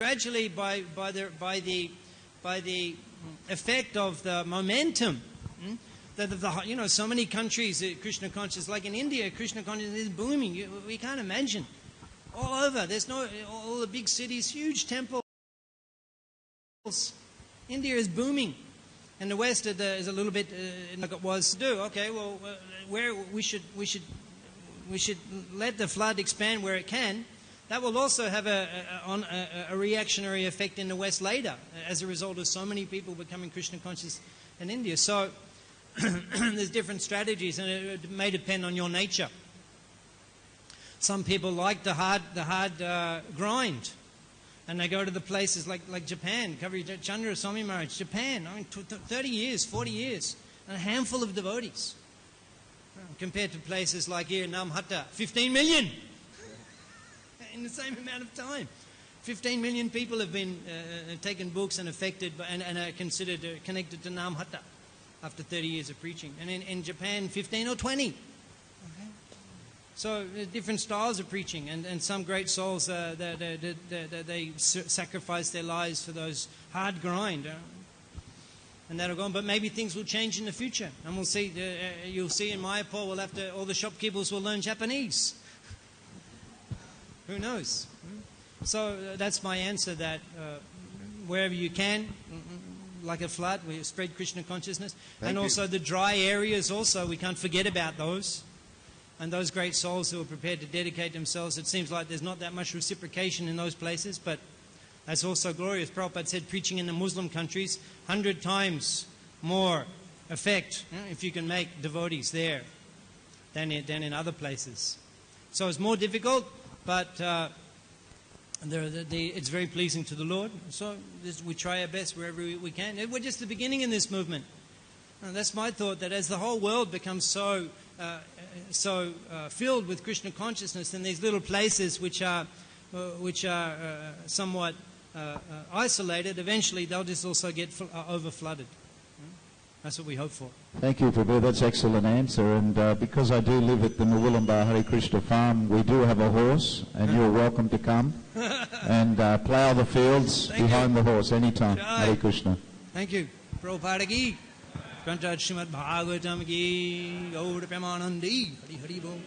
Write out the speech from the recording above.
gradually by the effect of the momentum. That so many countries, Krishna consciousness, like in India, Krishna consciousness is booming. We can't imagine. All over, there's all the big cities, huge temples. India is booming, and the West is a little bit like it was to do. Okay, well, where we should let the flood expand where it can. That will also have a reactionary effect in the West later, as a result of so many people becoming Krishna conscious in India. So there's different strategies, and it may depend on your nature. Some people like the hard grind, and they go to the places like Japan, Chandradoya Swami Maharaj, Japan. 30 years, 40 years, and a handful of devotees, compared to places like here, Namhatta, 15 million. In the same amount of time. 15 million people have been taken books and affected and are considered connected to Namhatta after 30 years of preaching. And in Japan, 15 or 20. Okay. So different styles of preaching, and some great souls, they sacrifice their lives for those hard grind. And that'll go on. But maybe things will change in the future. And we'll see, you'll see in Mayapur, all the shopkeepers will learn Japanese. Who knows? So that's my answer, that wherever you can, like a flood, we spread Krishna consciousness. And also the dry areas also, we can't forget about those. And those great souls who are prepared to dedicate themselves, it seems like there's not that much reciprocation in those places, but that's also glorious. Prabhupada said preaching in the Muslim countries, 100 times more effect if you can make devotees there than in other places. So it's more difficult, but it's very pleasing to the Lord. So we try our best wherever we can. We're just the beginning in this movement. And that's my thought, that as the whole world becomes so filled with Krishna consciousness, in these little places which are somewhat isolated, eventually they'll just also get over-flooded. That's what we hope for. Thank you, Prabhu. That's an excellent answer. And because I do live at the Mawulamba Hare Krishna farm, we do have a horse, and you're welcome to come and plough the fields behind the horse anytime. Hare Krishna. Thank you. Prabhupada ki, Srimad Bhagavatam ki, Gaur Premanandi, Hari Hari Bol.